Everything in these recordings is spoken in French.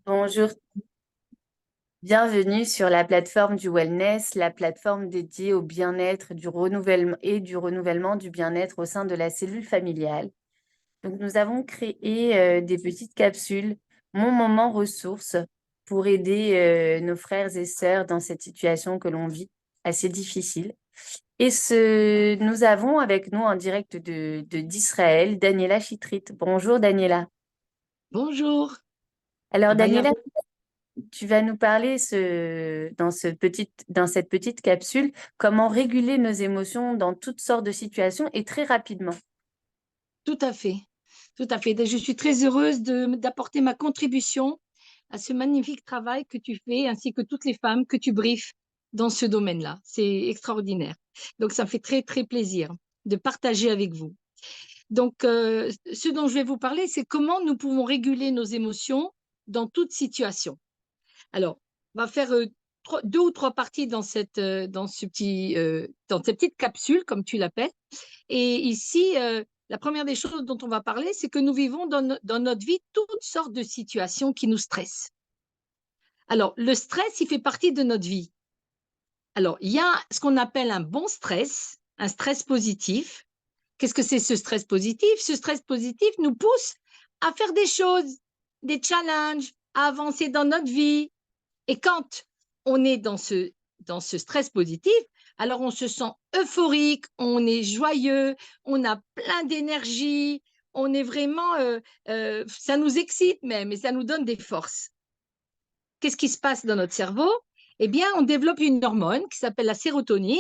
Bonjour, bienvenue sur la plateforme du wellness, la plateforme dédiée au bien-être du renouvellement du bien-être au sein de la cellule familiale. Donc, nous avons créé des petites capsules, Mon moment ressources, pour aider nos frères et sœurs dans cette situation que l'on vit assez difficile. Nous avons avec nous en direct d'Israël, Daniela Chitrit. Bonjour Daniela. Bonjour, Alors ça va Daniela, Yaro? tu vas nous parler dans cette petite capsule comment réguler nos émotions dans toutes sortes de situations et très rapidement. Tout à fait, tout à fait. Je suis très heureuse d'apporter ma contribution à ce magnifique travail que tu fais, ainsi que toutes les femmes que tu briefes dans ce domaine-là. C'est extraordinaire. Donc, ça me fait très, très plaisir de partager avec vous. Donc, ce dont je vais vous parler, c'est comment nous pouvons réguler nos émotions dans toute situation. Alors, on va faire deux ou trois parties dans cette petite capsule, comme tu l'appelles. Et ici, la première des choses dont on va parler, c'est que nous vivons dans notre vie toutes sortes de situations qui nous stressent. Alors, le stress, il fait partie de notre vie. Alors, il y a ce qu'on appelle un stress positif. Qu'est-ce que c'est ce stress positif? Ce stress positif nous pousse à faire des choses, des challenges, à avancer dans notre vie. Et quand on est dans ce stress positif, alors on se sent euphorique, on est joyeux, on a plein d'énergie, on est vraiment, ça nous excite même et ça nous donne des forces. Qu'est-ce qui se passe dans notre cerveau? Eh bien, on développe une hormone qui s'appelle la sérotonine,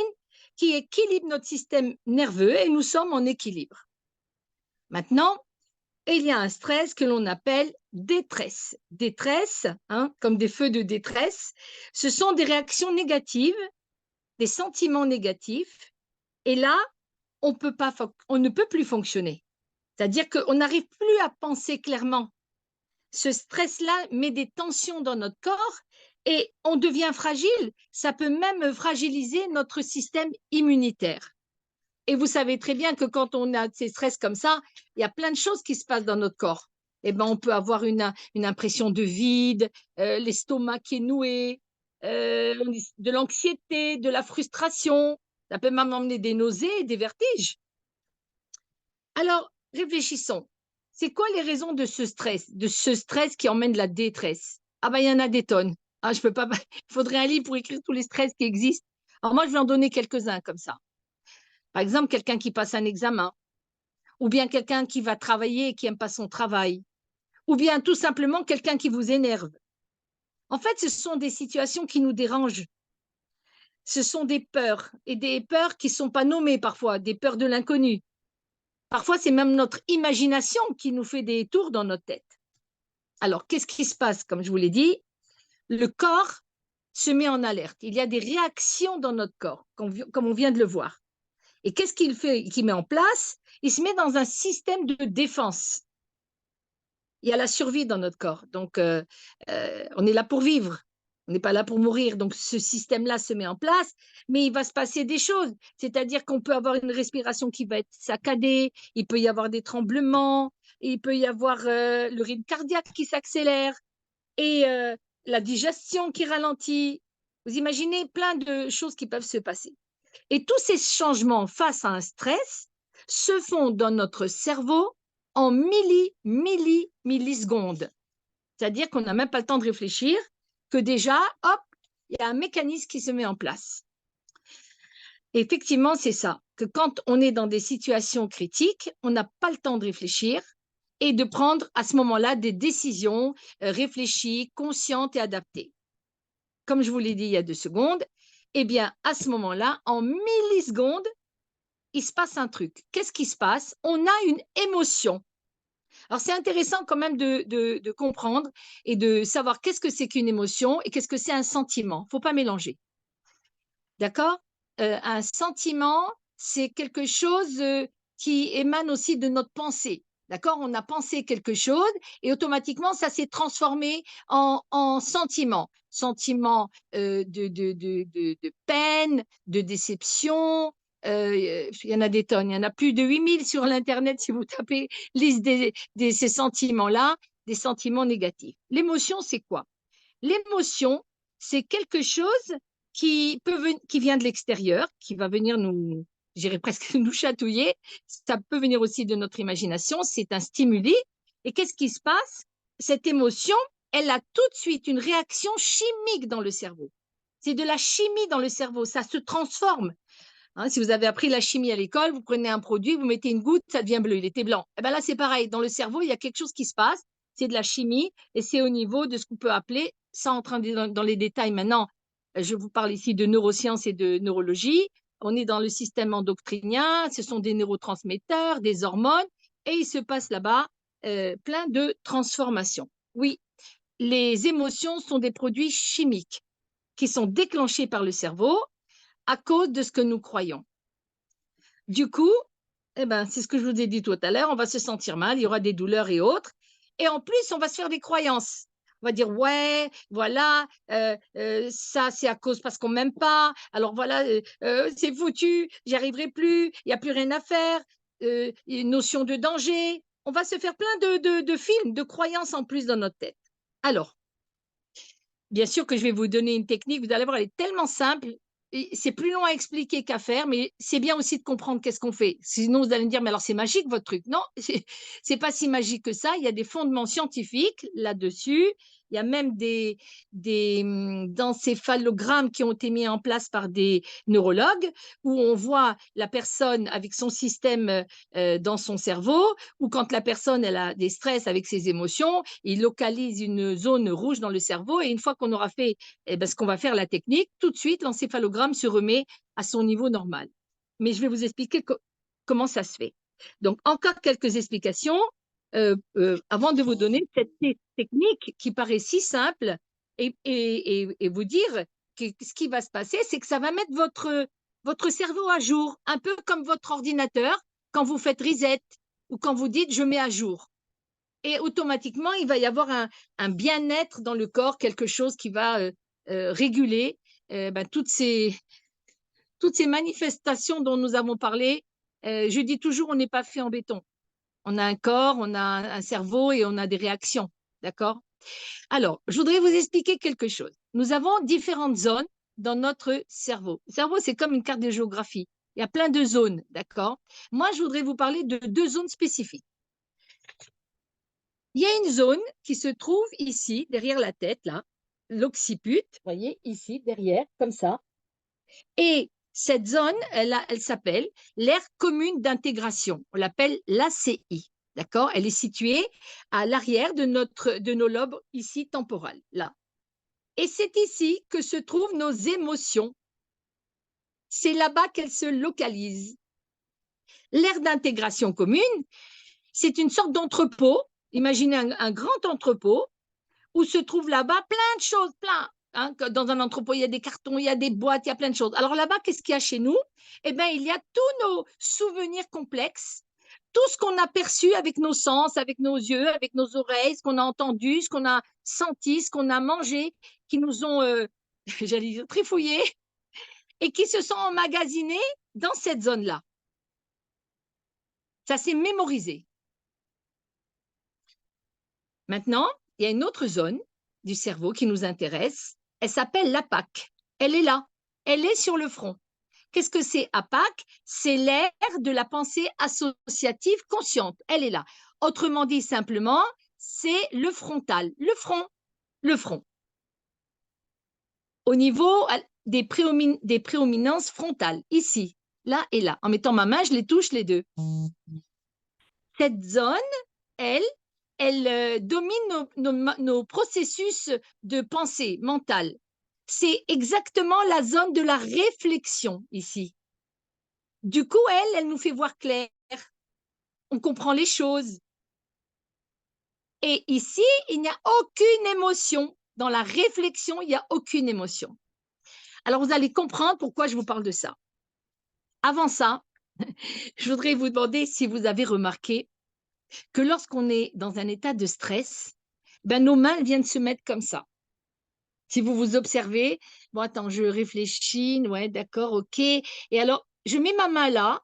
qui équilibre notre système nerveux et nous sommes en équilibre. Maintenant, il y a un stress que l'on appelle détresse. Détresse, hein, comme des feux de détresse, ce sont des réactions négatives, des sentiments négatifs. Et là, on ne peut plus fonctionner. C'est-à-dire qu'on n'arrive plus à penser clairement. Ce stress-là met des tensions dans notre corps et on devient fragile. Ça peut même fragiliser notre système immunitaire. Et vous savez très bien que quand on a ces stress comme ça, il y a plein de choses qui se passent dans notre corps. Eh ben, on peut avoir une impression de vide, l'estomac qui est noué, de l'anxiété, de la frustration. Ça peut même emmener des nausées et des vertiges. Alors, réfléchissons. C'est quoi les raisons de ce stress qui emmène la détresse? Ah ben, il y en a des tonnes. Ah, je peux pas, il faudrait un livre pour écrire tous les stress qui existent. Alors moi, je vais en donner quelques-uns comme ça. Par exemple, quelqu'un qui passe un examen, ou bien quelqu'un qui va travailler et qui n'aime pas son travail, ou bien tout simplement quelqu'un qui vous énerve. En fait, ce sont des situations qui nous dérangent. Ce sont des peurs, et des peurs qui ne sont pas nommées parfois, des peurs de l'inconnu. Parfois, c'est même notre imagination qui nous fait des tours dans notre tête. Alors, qu'est-ce qui se passe? Comme je vous l'ai dit, le corps se met en alerte. Il y a des réactions dans notre corps, comme on vient de le voir. Et qu'est-ce qu'il fait, qu'il met en place? Il se met dans un système de défense. Il y a la survie dans notre corps. Donc, on est là pour vivre. On n'est pas là pour mourir. Donc, ce système-là se met en place, mais il va se passer des choses. C'est-à-dire qu'on peut avoir une respiration qui va être saccadée, il peut y avoir des tremblements, il peut y avoir le rythme cardiaque qui s'accélère et la digestion qui ralentit. Vous imaginez plein de choses qui peuvent se passer. Et tous ces changements face à un stress se font dans notre cerveau en millisecondes. C'est-à-dire qu'on n'a même pas le temps de réfléchir, que déjà, hop, il y a un mécanisme qui se met en place. Et effectivement, c'est ça, que quand on est dans des situations critiques, on n'a pas le temps de réfléchir et de prendre à ce moment-là des décisions réfléchies, conscientes et adaptées. Comme je vous l'ai dit il y a 2 secondes, eh bien, à ce moment-là, en millisecondes, il se passe un truc. Qu'est-ce qui se passe? On a une émotion. Alors, c'est intéressant quand même de comprendre et de savoir qu'est-ce que c'est qu'une émotion et qu'est-ce que c'est un sentiment. Il ne faut pas mélanger. D'accord? Un sentiment, c'est quelque chose qui émane aussi de notre pensée. D'accord? On a pensé quelque chose et automatiquement, ça s'est transformé en sentiment. Sentiment de peine, de déception. Il y en a des tonnes. Il y en a plus de 8000 sur l'Internet si vous tapez liste ces sentiments-là. des sentiments négatifs. L'émotion, c'est quoi? L'émotion, c'est quelque chose qui vient de l'extérieur, qui va venir nous, j'irais presque nous chatouiller. Ça peut venir aussi de notre imagination. C'est un stimuli. Et qu'est-ce qui se passe? Cette émotion, elle a tout de suite une réaction chimique dans le cerveau. C'est de la chimie dans le cerveau. Ça se transforme. Hein, si vous avez appris la chimie à l'école, vous prenez un produit, vous mettez une goutte, ça devient bleu, il était blanc. Et ben là, c'est pareil. Dans le cerveau, il y a quelque chose qui se passe. C'est de la chimie et c'est au niveau de ce qu'on peut appeler, sans entrer dans les détails maintenant, je vous parle ici de neurosciences et de neurologie. On est dans le système endocrinien, ce sont des neurotransmetteurs, des hormones, et il se passe là-bas plein de transformations. Oui, les émotions sont des produits chimiques qui sont déclenchés par le cerveau à cause de ce que nous croyons. Du coup, eh ben, c'est ce que je vous ai dit tout à l'heure, on va se sentir mal, il y aura des douleurs et autres. Et en plus, on va se faire des croyances. On va dire, ouais, voilà, ça, c'est à cause parce qu'on m'aime pas. Alors voilà, c'est foutu, j'y arriverai plus, il n'y a plus rien à faire. Une notion de danger. On va se faire plein de films, de croyances en plus dans notre tête. Alors, bien sûr que je vais vous donner une technique, vous allez voir, elle est tellement simple, c'est plus long à expliquer qu'à faire, mais c'est bien aussi de comprendre qu'est-ce qu'on fait. Sinon, vous allez me dire, mais alors c'est magique votre truc. Non, c'est pas si magique que ça. Il y a des fondements scientifiques là-dessus. Il y a même des encéphalogrammes qui ont été mis en place par des neurologues où on voit la personne avec son système dans son cerveau, ou quand la personne elle a des stress avec ses émotions, il localise une zone rouge dans le cerveau et une fois qu'on aura fait ce qu'on va faire la technique, tout de suite l'encéphalogramme se remet à son niveau normal. Mais je vais vous expliquer comment ça se fait. Donc encore quelques explications avant de vous donner cette technique qui paraît si simple et vous dire que ce qui va se passer, c'est que ça va mettre votre cerveau à jour, un peu comme votre ordinateur quand vous faites reset ou quand vous dites je mets à jour. Et automatiquement, il va y avoir un bien-être dans le corps, quelque chose qui va réguler toutes ces manifestations dont nous avons parlé. Je dis toujours, on n'est pas fait en béton. On a un corps, on a un cerveau et on a des réactions. D'accord? Alors, je voudrais vous expliquer quelque chose. Nous avons différentes zones dans notre cerveau. Le cerveau, c'est comme une carte de géographie. Il y a plein de zones, d'accord? Moi, je voudrais vous parler de deux zones spécifiques. Il y a une zone qui se trouve ici, derrière la tête, là, l'occiput, vous voyez, ici, derrière, comme ça. Et cette zone, elle s'appelle l'aire commune d'intégration. On l'appelle l'ACI. D'accord? Elle est située à l'arrière de nos lobes ici temporales, là. Et c'est ici que se trouvent nos émotions. C'est là-bas qu'elles se localisent. L'aire d'intégration commune, c'est une sorte d'entrepôt. Imaginez un grand entrepôt où se trouvent là-bas plein de choses, plein. Hein, dans un entrepôt, il y a des cartons, il y a des boîtes, il y a plein de choses. Alors là-bas, qu'est-ce qu'il y a chez nous? Eh bien, il y a tous nos souvenirs complexes, tout ce qu'on a perçu avec nos sens, avec nos yeux, avec nos oreilles, ce qu'on a entendu, ce qu'on a senti, ce qu'on a mangé, qui nous ont, j'allais dire, trifouillés et qui se sont emmagasinés dans cette zone-là. Ça s'est mémorisé. Maintenant, il y a une autre zone du cerveau qui nous intéresse. Elle s'appelle l'APAC. Elle est là. Elle est sur le front. Qu'est-ce que c'est APAC? C'est l'aire de la pensée associative consciente. Elle est là. Autrement dit, simplement, c'est le frontal, le front, le front. Au niveau des prééminences frontales, ici, là et là. En mettant ma main, je les touche les deux. Cette zone, elle domine nos processus de pensée mentale. C'est exactement la zone de la réflexion ici. Du coup, elle nous fait voir clair. On comprend les choses. Et ici, il n'y a aucune émotion. Dans la réflexion, il n'y a aucune émotion. Alors, vous allez comprendre pourquoi je vous parle de ça. Avant ça, je voudrais vous demander si vous avez remarqué que lorsqu'on est dans un état de stress, ben, nos mains viennent se mettre comme ça. Si vous vous observez, bon, attends, je réfléchis, ouais, d'accord, ok. Et alors, je mets ma main là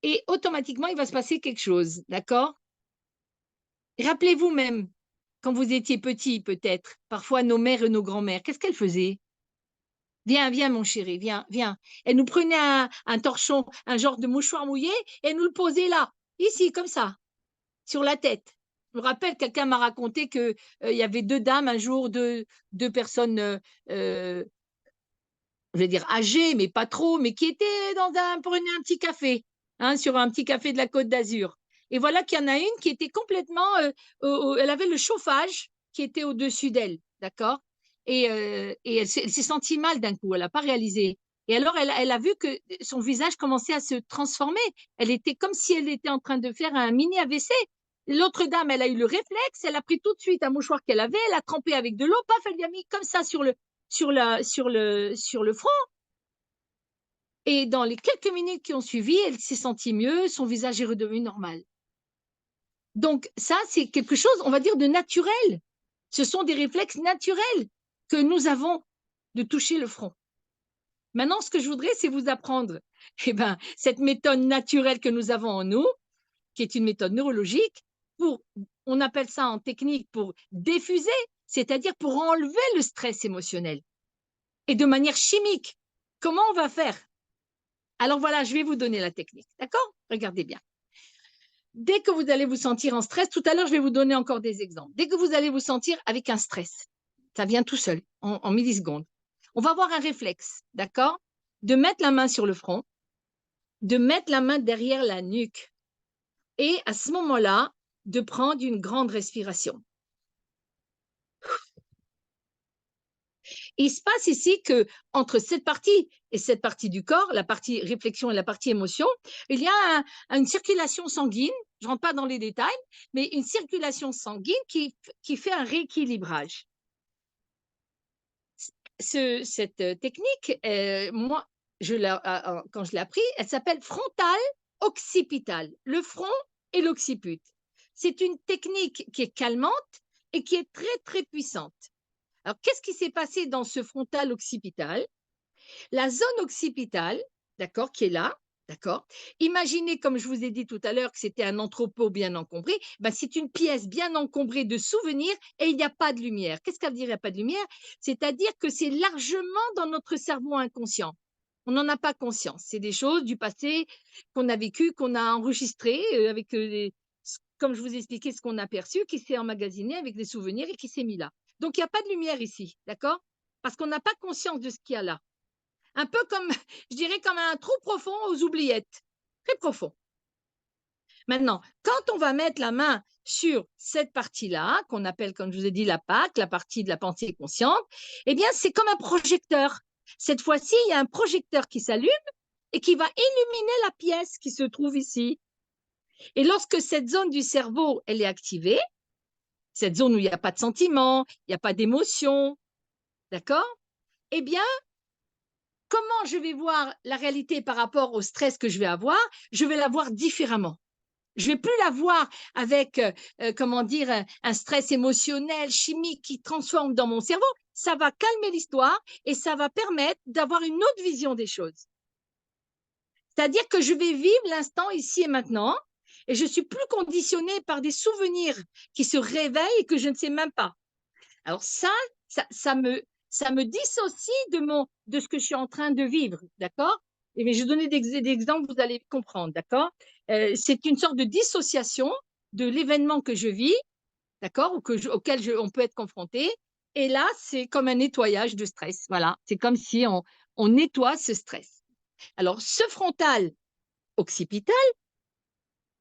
et automatiquement, il va se passer quelque chose, d'accord? Rappelez-vous même, quand vous étiez petit, peut-être, parfois nos mères et nos grands-mères, qu'est-ce qu'elles faisaient? Viens, viens, mon chéri, viens, viens. Elle nous prenait un torchon, un genre de mouchoir mouillé, et elle nous le posait là, ici, comme ça, sur la tête. Je me rappelle, quelqu'un m'a raconté que il y avait deux dames un jour, deux personnes, euh, je vais dire âgées, mais pas trop, mais qui étaient prenaient un petit café, hein, sur un petit café de la Côte d'Azur. Et voilà qu'il y en a une qui était complètement, elle avait le chauffage qui était au-dessus d'elle, d'accord? Et elle s'est sentie mal d'un coup, elle n'a pas réalisé. Et alors, elle a vu que son visage commençait à se transformer. Elle était comme si elle était en train de faire un mini AVC. L'autre dame, elle a eu le réflexe, elle a pris tout de suite un mouchoir qu'elle avait, elle a trempé avec de l'eau, paf, elle lui a mis comme ça sur le front. Et dans les quelques minutes qui ont suivi, elle s'est sentie mieux, son visage est redevenu normal. Donc ça, c'est quelque chose, on va dire, de naturel. Ce sont des réflexes naturels que nous avons de toucher le front. Maintenant, ce que je voudrais, c'est vous apprendre cette méthode naturelle que nous avons en nous, qui est une méthode neurologique, on appelle ça en technique pour diffuser, c'est-à-dire pour enlever le stress émotionnel. Et de manière chimique, comment on va faire? Alors voilà, je vais vous donner la technique, d'accord? Regardez bien. Dès que vous allez vous sentir en stress, tout à l'heure, je vais vous donner encore des exemples. Dès que vous allez vous sentir avec un stress, ça vient tout seul, en millisecondes. On va avoir un réflexe, d'accord? De mettre la main sur le front, de mettre la main derrière la nuque et à ce moment-là, de prendre une grande respiration. Il se passe ici que entre cette partie et cette partie du corps, la partie réflexion et la partie émotion, il y a une circulation sanguine, je ne rentre pas dans les détails, mais une circulation sanguine qui fait un rééquilibrage. Cette technique, moi, quand je l'ai appris, elle s'appelle frontal occipital, le front et l'occiput. C'est une technique qui est calmante et qui est très, très puissante. Alors, qu'est-ce qui s'est passé dans ce frontal occipital? La zone occipitale, d'accord, qui est là, d'accord. Imaginez, comme je vous ai dit tout à l'heure, que c'était un entrepôt bien encombré. C'est une pièce bien encombrée de souvenirs et il n'y a pas de lumière. Qu'est-ce que ça veut dire, il n'y a pas de lumière? C'est-à-dire que c'est largement dans notre cerveau inconscient. On n'en a pas conscience. C'est des choses du passé qu'on a vécues, qu'on a enregistrées avec comme je vous ai expliqué, ce qu'on a perçu, qui s'est emmagasiné avec des souvenirs et qui s'est mis là. Donc, il n'y a pas de lumière ici, d'accord? Parce qu'on n'a pas conscience de ce qu'il y a là. Un peu comme, je dirais, comme un trou profond aux oubliettes. Très profond. Maintenant, quand on va mettre la main sur cette partie-là, qu'on appelle, comme je vous ai dit, la PAC, la partie de la pensée consciente, eh bien, c'est comme un projecteur. Cette fois-ci, il y a un projecteur qui s'allume et qui va illuminer la pièce qui se trouve ici. Et lorsque cette zone du cerveau, elle est activée, cette zone où il n'y a pas de sentiment, il n'y a pas d'émotion, d'accord? Eh bien, comment je vais voir la réalité par rapport au stress que je vais avoir? Je vais la voir différemment. Je ne vais plus la voir avec, comment dire, un stress émotionnel, chimique qui transforme dans mon cerveau. Ça va calmer l'histoire et ça va permettre d'avoir une autre vision des choses. C'est-à-dire que je vais vivre l'instant ici et maintenant et je suis plus conditionnée par des souvenirs qui se réveillent et que je ne sais même pas. Alors ça me dissocie de ce que je suis en train de vivre, d'accord? Et mais je vais donner des exemples, vous allez comprendre, d'accord? C'est une sorte de dissociation de l'événement que je vis, d'accord? Auquel on peut être confronté. Et là, c'est comme un nettoyage de stress. Voilà, c'est comme si on nettoie ce stress. Alors, ce frontal occipital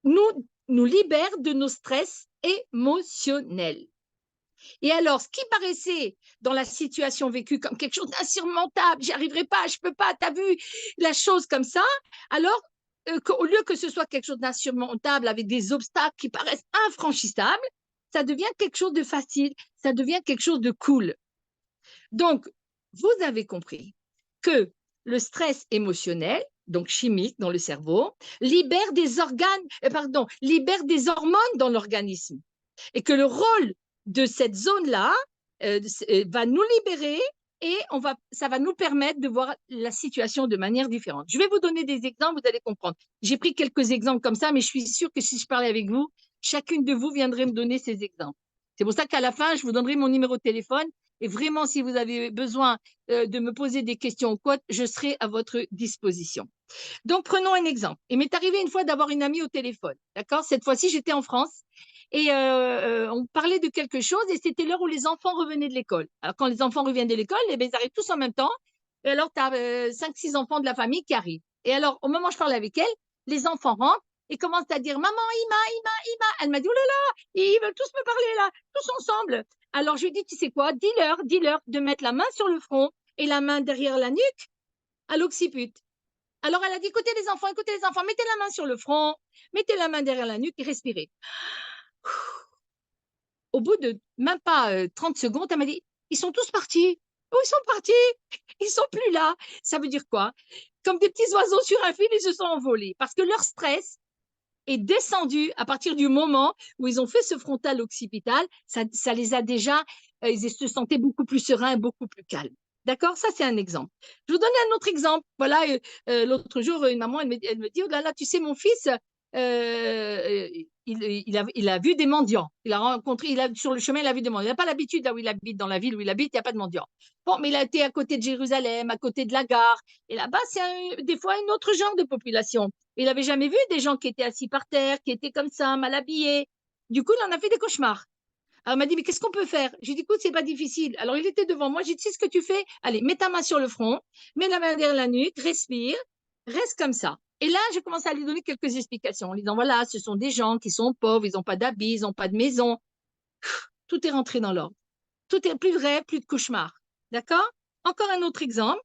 nous libère de nos stress émotionnels. Et alors, ce qui paraissait dans la situation vécue comme quelque chose d'insurmontable, j'y arriverai pas, je peux pas, tu as vu la chose comme ça, alors au lieu que ce soit quelque chose d'insurmontable avec des obstacles qui paraissent infranchissables, ça devient quelque chose de facile, ça devient quelque chose de cool. Donc, vous avez compris que le stress émotionnel, donc chimique dans le cerveau, libère des hormones dans l'organisme. Et que le rôle de cette zone-là va nous libérer et ça va nous permettre de voir la situation de manière différente. Je vais vous donner des exemples, vous allez comprendre. J'ai pris quelques exemples comme ça, mais je suis sûre que si je parlais avec vous, chacune de vous viendrait me donner ces exemples. C'est pour ça qu'à la fin, je vous donnerai mon numéro de téléphone. Et vraiment, si vous avez besoin de me poser des questions ou quoi, je serai à votre disposition. Donc, prenons un exemple. Il m'est arrivé une fois d'avoir une amie au téléphone. D'accord? Cette fois-ci, j'étais en France et on parlait de quelque chose et c'était l'heure où les enfants revenaient de l'école. Alors, quand les enfants reviennent de l'école, eh bien, ils arrivent tous en même temps. Et alors, tu as 5-6 enfants de la famille qui arrivent. Et alors, au moment où je parle avec elle, les enfants rentrent et commencent à dire: Maman, Ima, Ima, Ima. Elle m'a dit: Oh là là, ils veulent tous me parler là, tous ensemble. Alors, je lui ai dit: Tu sais quoi? Dis-leur de mettre la main sur le front et la main derrière la nuque à l'occiput. Alors, elle a dit: écoutez les enfants, mettez la main sur le front, mettez la main derrière la nuque et respirez. Au bout de même pas 30 secondes, elle m'a dit: ils sont tous partis. Où ils sont partis? Ils sont plus là. Ça veut dire quoi? Comme des petits oiseaux sur un fil, ils se sont envolés parce que leur stress est descendu à partir du moment où ils ont fait ce frontal occipital. Ça les a déjà, ils se sentaient beaucoup plus sereins, beaucoup plus calmes. D'accord? Ça, c'est un exemple. Je vous donne un autre exemple. Voilà, l'autre jour, une maman, elle me dit: oh là là, tu sais, mon fils, il a vu des mendiants. Il a rencontré, sur le chemin, il a vu des mendiants. Il n'a pas l'habitude, là où il habite, dans la ville où il habite, il n'y a pas de mendiants. Bon, mais il a été à côté de Jérusalem, à côté de la gare. Et là-bas, c'est des fois un autre genre de population. Il n'avait jamais vu des gens qui étaient assis par terre, qui étaient comme ça, mal habillés. Du coup, il en a fait des cauchemars. Alors, il m'a dit: mais qu'est-ce qu'on peut faire? J'ai dit: écoute, c'est pas difficile. Alors, il était devant moi. J'ai dit: tu sais ce que tu fais? Allez, mets ta main sur le front, mets la main derrière la nuque, respire, reste comme ça. Et là, j'ai commencé à lui donner quelques explications en lui disant: voilà, ce sont des gens qui sont pauvres, ils n'ont pas d'habits, ils n'ont pas de maison. Tout est rentré dans l'ordre. Tout est plus de rêve, plus de cauchemar. D'accord? Encore un autre exemple.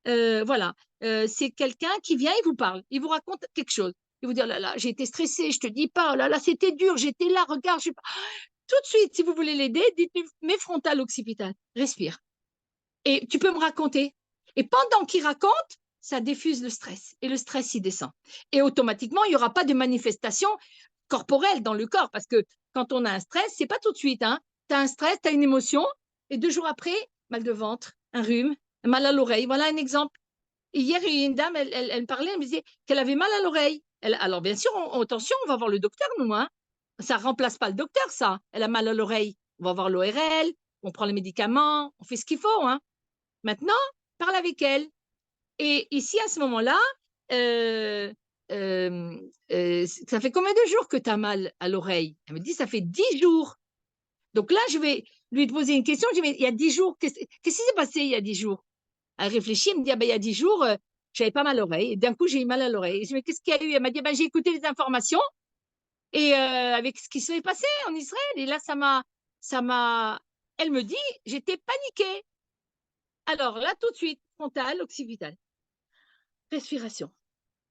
Voilà. C'est quelqu'un qui vient, il vous parle, il vous raconte quelque chose. Il vous dit: oh là là, j'ai été stressé, je te dis pas, oh là là, c'était dur, j'étais là, regarde, je... Tout de suite, si vous voulez l'aider, dites-lui: mets frontal occipital, respire. Et tu peux me raconter. Et pendant qu'il raconte, ça diffuse le stress. Et le stress, il descend. Et automatiquement, il n'y aura pas de manifestation corporelle dans le corps. Parce que quand on a un stress, c'est pas tout de suite. Hein. Tu as un stress, tu as une émotion. Et 2 jours après, mal de ventre, un rhume, un mal à l'oreille. Voilà un exemple. Et hier, il y a une dame, elle parlait, elle me disait qu'elle avait mal à l'oreille. Alors, bien sûr, attention, on va voir le docteur, nous. Hein. Ça ne remplace pas le docteur, ça. Elle a mal à l'oreille. On va voir l'ORL, on prend les médicaments, on fait ce qu'il faut. Hein. Maintenant, parle avec elle. Et ici, à ce moment-là, euh, ça fait combien de jours que tu as mal à l'oreille? Elle me dit: ça fait 10 jours. Donc là, je vais lui poser une question. Je dis: mais il y a 10 jours, qu'est-ce qui s'est passé il y a 10 jours? Elle réfléchit, elle me dit: ah ben, il y a 10 jours, j'avais pas mal à l'oreille. Et d'un coup, j'ai eu mal à l'oreille. Je dis: mais qu'est-ce qu'il y a eu? Elle m'a dit: ben, j'ai écouté les informations et avec ce qui s'est passé en Israël. Et là, elle me dit: j'étais paniquée. Alors là, tout de suite, frontal, occipital, respiration.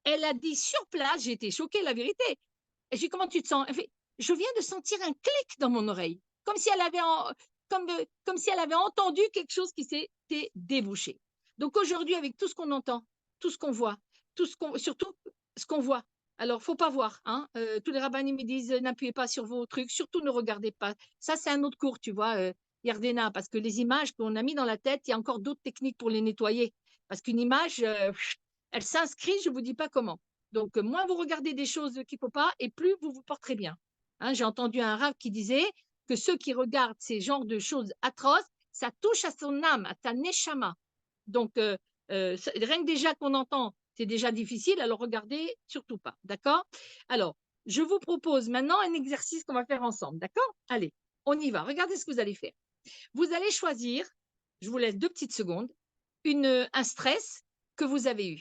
Elle a dit sur place, j'ai été choquée, la vérité. Et je dis: comment tu te sens? Elle fait: je viens de sentir un clic dans mon oreille, comme si elle avait, comme si elle avait entendu quelque chose qui s'était débouché. Donc aujourd'hui, avec tout ce qu'on entend, tout ce qu'on voit, surtout ce qu'on voit. Alors, faut pas voir. Hein. Tous les rabbins me disent: n'appuyez pas sur vos trucs, surtout ne regardez pas. Ça, c'est un autre cours, tu vois, Yardena, parce que les images qu'on a mis dans la tête, il y a encore d'autres techniques pour les nettoyer. Parce qu'une image, elle s'inscrit, je ne vous dis pas comment. Donc, moins vous regardez des choses qu'il ne faut pas, et plus vous vous porterez bien. Hein, j'ai entendu un rave qui disait que ceux qui regardent ces genres de choses atroces, ça touche à son âme, à ta neshama. Donc, rien que déjà qu'on entend, c'est déjà difficile, alors regardez surtout pas. D'accord? Alors, je vous propose maintenant un exercice qu'on va faire ensemble. D'accord? Allez, on y va. Regardez ce que vous allez faire. Vous allez choisir, je vous laisse 2 petites secondes, un stress que vous avez eu.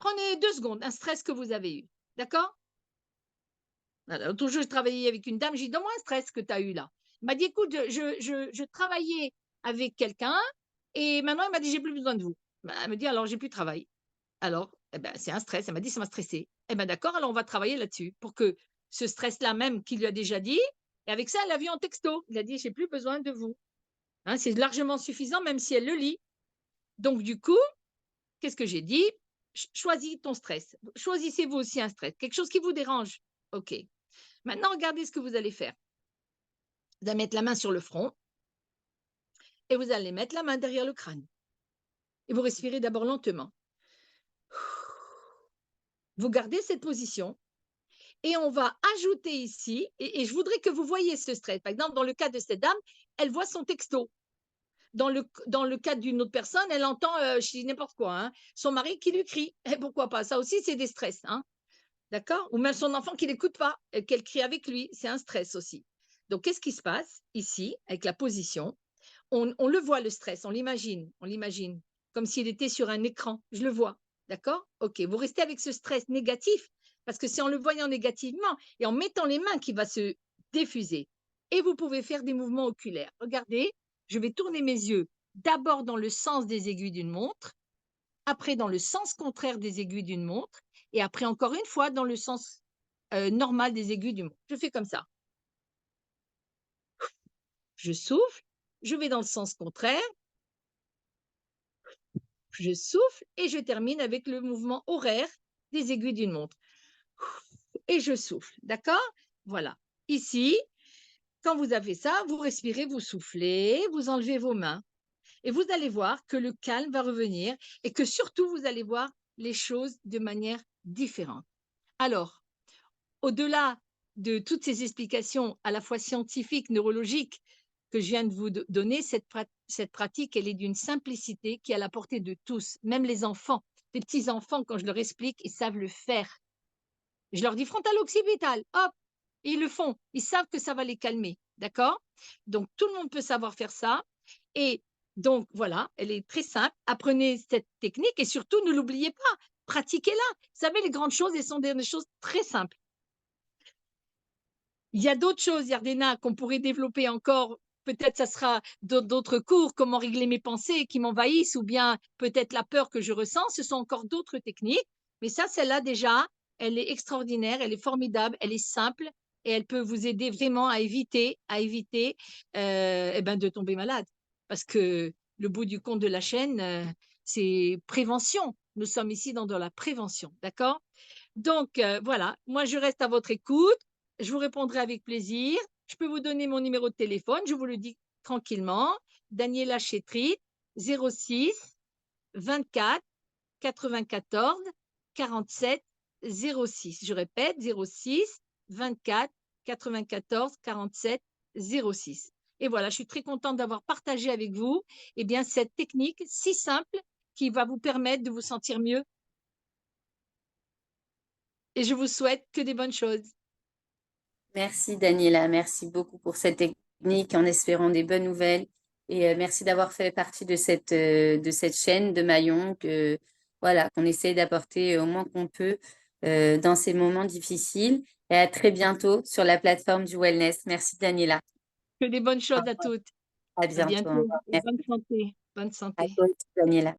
Prenez 2 secondes, un stress que vous avez eu. D'accord? L'autre jour, je travaillais avec une dame, j'ai dit: donne-moi un stress que tu as eu là. Elle m'a dit: écoute, je travaillais avec quelqu'un et maintenant, elle m'a dit: j'ai plus besoin de vous. Elle me dit: alors, j'ai plus de travail. Alors, eh ben, c'est un stress. Elle m'a dit: ça m'a stressé. Eh bien, d'accord, alors on va travailler là-dessus pour que ce stress-là même qu'il lui a déjà dit, et avec ça, elle l'a vu en texto. Il a dit: j'ai plus besoin de vous. Hein, c'est largement suffisant, même si elle le lit. Donc, du coup, qu'est-ce que j'ai dit? Choisis ton stress. Choisissez-vous aussi un stress, quelque chose qui vous dérange. OK. Maintenant, regardez ce que vous allez faire. Vous allez mettre la main sur le front et vous allez mettre la main derrière le crâne. Et vous respirez d'abord lentement. Vous gardez cette position Et on va ajouter ici, et je voudrais que vous voyez ce stress. Par exemple, dans le cas de cette dame, elle voit son texto. Dans le cas d'une autre personne, elle entend, je dis n'importe quoi, hein, son mari qui lui crie. Et pourquoi pas? Ça aussi, c'est des stress. Hein, d'accord? Ou même son enfant qui n'écoute pas, qu'elle crie avec lui. C'est un stress aussi. Donc, qu'est-ce qui se passe ici avec la position? On le voit, le stress, on l'imagine, comme s'il était sur un écran. Je le vois. D'accord? OK. Vous restez avec ce stress négatif, parce que c'est en le voyant négativement et en mettant les mains qu'il va se diffuser. Et vous pouvez faire des mouvements oculaires. Regardez, je vais tourner mes yeux d'abord dans le sens des aiguilles d'une montre, après dans le sens contraire des aiguilles d'une montre, et après encore une fois dans le sens normal des aiguilles d'une montre. Je fais comme ça. Je souffle, je vais dans le sens contraire, je souffle et je termine avec le mouvement horaire des aiguilles d'une montre. Et je souffle, d'accord? Voilà. Ici, quand vous avez ça, vous respirez, vous soufflez, vous enlevez vos mains. Et vous allez voir que le calme va revenir et que surtout, vous allez voir les choses de manière différente. Alors, au-delà de toutes ces explications à la fois scientifiques, neurologiques, que je viens de vous donner, cette pratique, elle est d'une simplicité qui est à la portée de tous, même les enfants. Les petits-enfants, quand je leur explique, ils savent le faire. Je leur dis frontal-occipital, hop, ils le font. Ils savent que ça va les calmer, d'accord? Donc, tout le monde peut savoir faire ça. Et donc, voilà, elle est très simple. Apprenez cette technique et surtout, ne l'oubliez pas, pratiquez-la. Vous savez, les grandes choses, elles sont des choses très simples. Il y a d'autres choses, Yardena, qu'on pourrait développer encore. Peut-être ça sera d'autres cours, comment régler mes pensées qui m'envahissent, ou bien peut-être la peur que je ressens. Ce sont encore d'autres techniques. Mais ça, celle-là déjà, elle est extraordinaire, elle est formidable, elle est simple et elle peut vous aider vraiment à éviter eh ben, de tomber malade. Parce que le bout du compte de la chaîne, c'est prévention. Nous sommes ici dans de la prévention, d'accord? Donc, voilà, moi, je reste à votre écoute. Je vous répondrai avec plaisir. Je peux vous donner mon numéro de téléphone, je vous le dis tranquillement. Daniela Chétrit, 06 24 94 47 06. Je répète, 06 24 94 47 06. Et voilà, je suis très contente d'avoir partagé avec vous eh bien, cette technique si simple qui va vous permettre de vous sentir mieux. Et je vous souhaite que des bonnes choses. Merci Daniela, merci beaucoup pour cette technique en espérant des bonnes nouvelles. Et merci d'avoir fait partie de cette chaîne de maillons voilà, qu'on essaie d'apporter au moins qu'on peut dans ces moments difficiles. Et à très bientôt sur la plateforme du wellness. Merci Daniela. Que des bonnes choses à toutes. À À bientôt. Au bientôt. revoir. Et Merci bonne santé. Bonne à santé. toi aussi, Daniela.